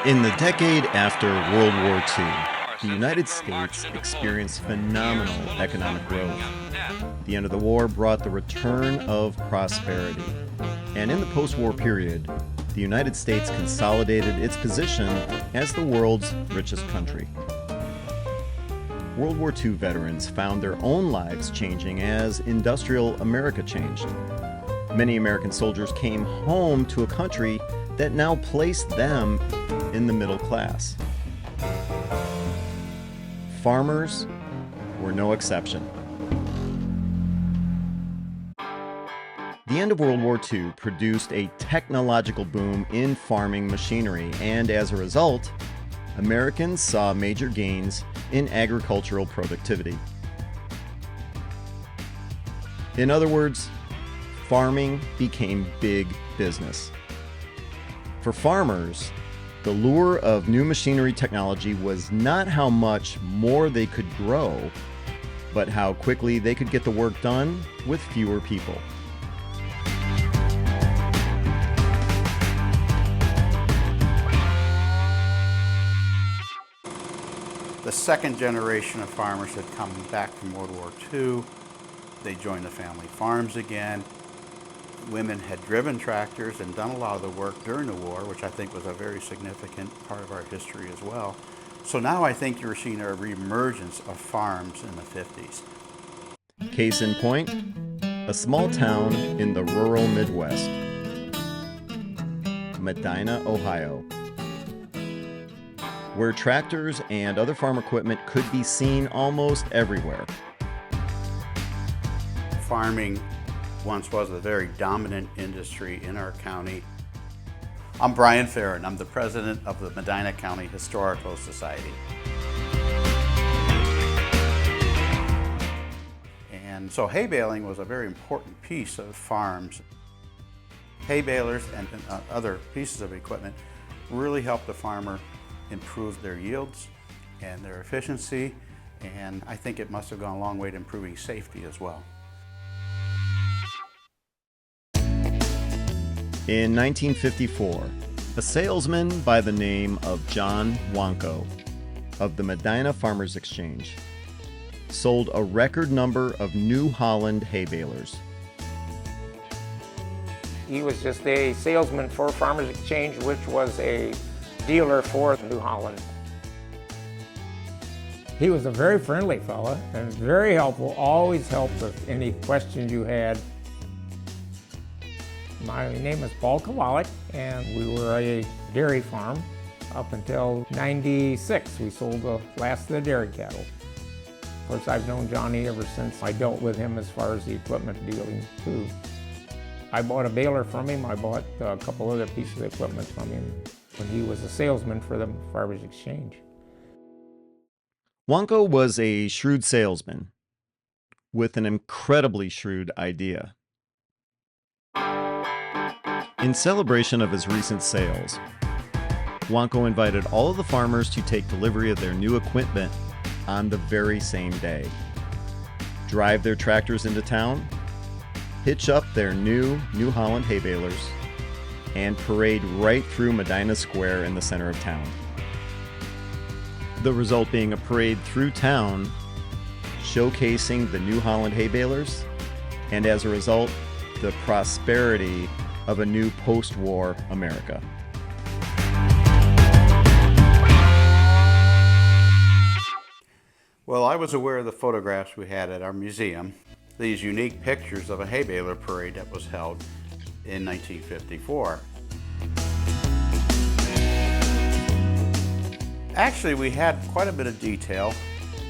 In the decade after World War II, the United States experienced phenomenal economic growth. The end of the war brought the return of prosperity. And in the post-war period, the United States consolidated its position as the world's richest country. World War II veterans found their own lives changing as industrial America changed. Many American soldiers came home to a country that now placed them in the middle class. Farmers were no exception. The end of World War II produced a technological boom in farming machinery, and as a result, Americans saw major gains in agricultural productivity. In other words, farming became big business. For farmers, the lure of new machinery technology was not how much more they could grow, but how quickly they could get the work done with fewer people. The second generation of farmers had come back from World War II. They joined the family farms again. Women had driven tractors and done a lot of the work during the war, which I think was a very significant part of our history as well. So now I think you're seeing a reemergence of farms in the 50s. Case in point, a small town in the rural Midwest, Medina, Ohio, where tractors and other farm equipment could be seen almost everywhere. Farming once was a very dominant industry in our county. I'm Brian Farron. I'm the president of the Medina County Historical Society. And so hay baling was a very important piece of farms. Hay balers and other pieces of equipment really helped the farmer improve their yields and their efficiency, and I think it must have gone a long way to improving safety as well. In 1954, a salesman by the name of John Wanko of the Medina Farmers Exchange sold a record number of New Holland hay balers. He was just a salesman for Farmers Exchange, which was a dealer for New Holland. He was a very friendly fella and very helpful, always helped with any questions you had. My name is Paul Kowalik, and we were a dairy farm up until '96. We sold the last of the dairy cattle. Of course, I've known Johnny ever since I dealt with him as far as the equipment dealing too. I bought a baler from him. I bought a couple other pieces of equipment from him when he was a salesman for the Farmers Exchange. Wanko was a shrewd salesman with an incredibly shrewd idea. In celebration of his recent sales, Wanko invited all of the farmers to take delivery of their new equipment on the very same day, drive their tractors into town, hitch up their New Holland hay balers, and parade right through Medina Square in the center of town. The result being a parade through town showcasing the New Holland hay balers, and as a result, the prosperity of a new post-war America. Well, I was aware of the photographs we had at our museum, these unique pictures of a hay baler parade that was held in 1954. Actually, we had quite a bit of detail.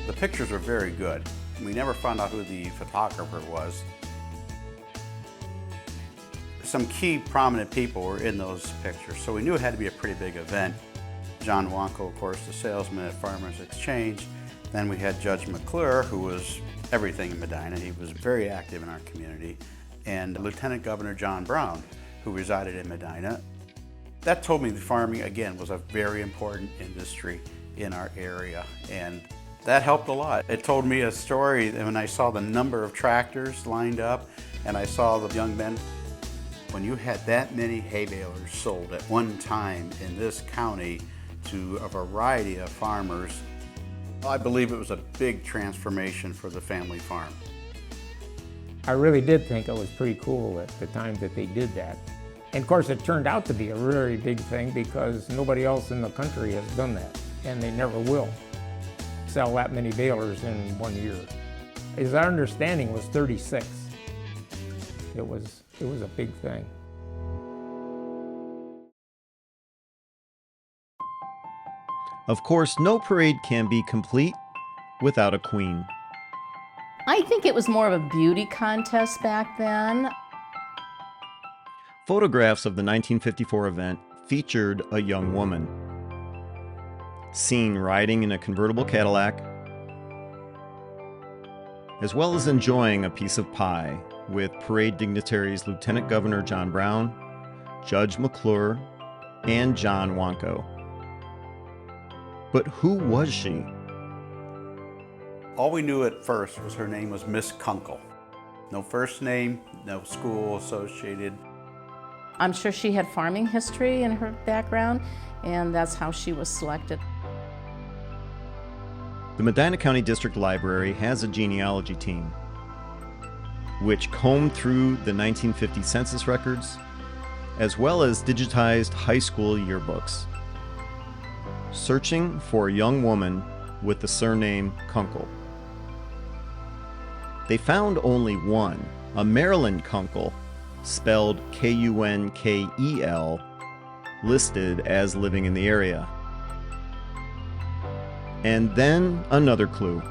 The pictures were very good. We never found out who the photographer was. Some key prominent people were in those pictures, so we knew it had to be a pretty big event. John Wanko, of course, the salesman at Farmers Exchange. Then we had Judge McClure, who was everything in Medina. He was very active in our community. And Lieutenant Governor John Brown, who resided in Medina. That told me that farming, again, was a very important industry in our area, and that helped a lot. It told me a story when I saw the number of tractors lined up, and I saw the young men. When you had that many hay balers sold at one time in this county, to a variety of farmers. I believe it was a big transformation for the family farm. I really did think it was pretty cool at the time that they did that. And of course, it turned out to be a very big thing because nobody else in the country has done that, and they never will sell that many balers in 1 year. His understanding was 36. It was a big thing. Of course, no parade can be complete without a queen. I think it was more of a beauty contest back then. Photographs of the 1954 event featured a young woman, seen riding in a convertible Cadillac, as well as enjoying a piece of pie with parade dignitaries Lieutenant Governor John Brown, Judge McClure, and John Wanko. But who was she? All we knew at first was her name was Miss Kunkel. No first name, no school associated. I'm sure she had farming history in her background, and that's how she was selected. The Medina County District Library has a genealogy team, which combed through the 1950 census records, as well as digitized high school yearbooks, searching for a young woman with the surname Kunkel. They found only one, a Marilyn Kunkel, spelled Kunkel, listed as living in the area. And then another clue.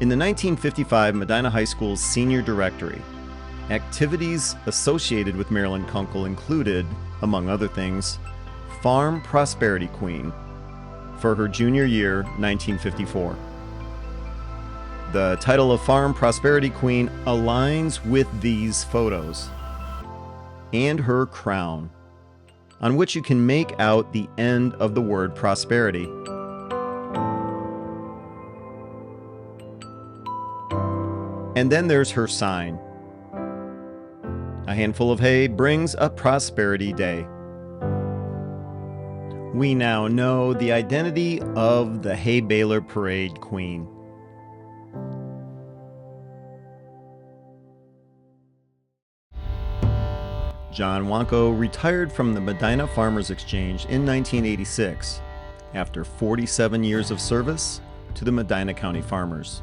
In the 1955 Medina High School's senior directory, activities associated with Marilyn Kunkel included, among other things, Farm Prosperity Queen for her junior year, 1954. The title of Farm Prosperity Queen aligns with these photos and her crown, on which you can make out the end of the word prosperity. And then there's her sign. A handful of hay brings a prosperity day. We now know the identity of the hay baler parade queen. John Wanko retired from the Medina Farmers Exchange in 1986 after 47 years of service to the Medina County farmers.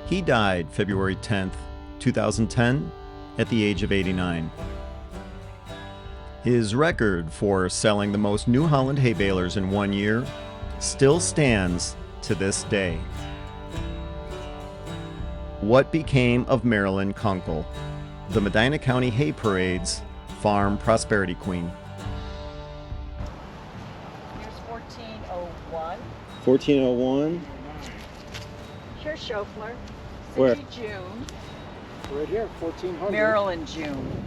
He died February 10th, 2010, at the age of 89. His record for selling the most New Holland hay balers in 1 year still stands to this day. What became of Marilyn Kunkel, the Medina County Hay Parade's Farm Prosperity Queen? Here's 1401. 1401. Here's Schofler. Where? Cindy June. Right here, 1400. Marilyn June.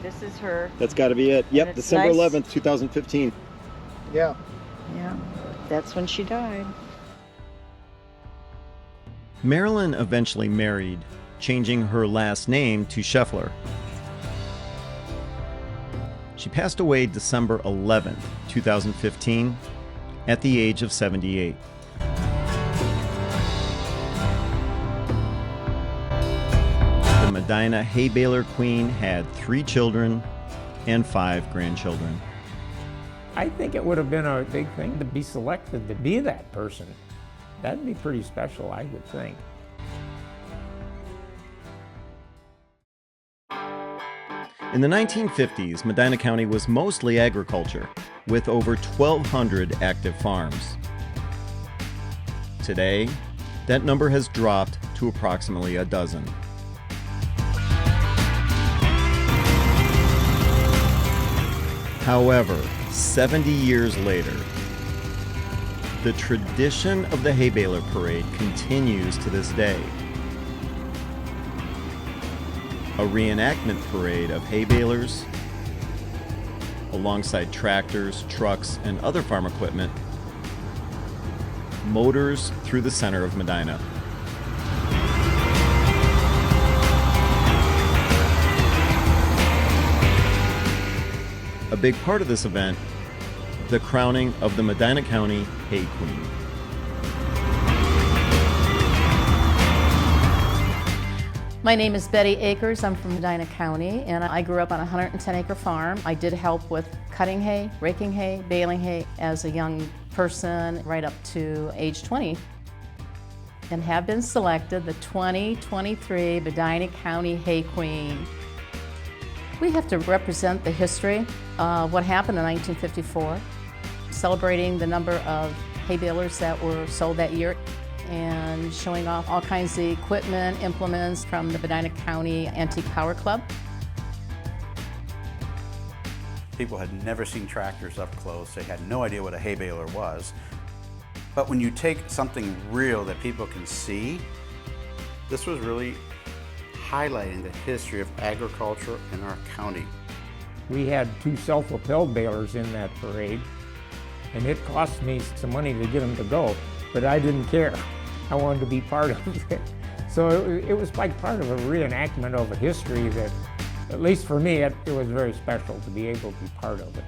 This is her. That's got to be it. Yep, And it's December nice. 11th, 2015. Yeah. Yeah, that's when she died. Marilyn eventually married, changing her last name to Scheffler. She passed away December 11th, 2015, at the age of 78. The Medina hay baler queen had 3 children and 5 grandchildren. I think it would have been a big thing to be selected to be that person. That'd be pretty special, I would think. In the 1950s, Medina County was mostly agriculture, with over 1,200 active farms. Today, that number has dropped to approximately a dozen. However, 70 years later, the tradition of the hay baler parade continues to this day. A reenactment parade of hay balers, alongside tractors, trucks, and other farm equipment, motors through the center of Medina. A big part of this event, the crowning of the Medina County Hay Queen. My name is Betty Akers. I'm from Medina County, and I grew up on a 110-acre farm. I did help with cutting hay, raking hay, baling hay as a young person right up to age 20, and have been selected the 2023 Medina County Hay Queen. We have to represent the history of what happened in 1954, celebrating the number of hay balers that were sold that year, and showing off all kinds of equipment, implements from the Medina County Antique Power Club. People had never seen tractors up close. They had no idea what a hay baler was. But when you take something real that people can see, this was really highlighting the history of agriculture in our county. We had 2 self-propelled balers in that parade, and it cost me some money to get them to go, but I didn't care. I wanted to be part of it. So it was like part of a reenactment of a history that, at least for me, it was very special to be able to be part of it.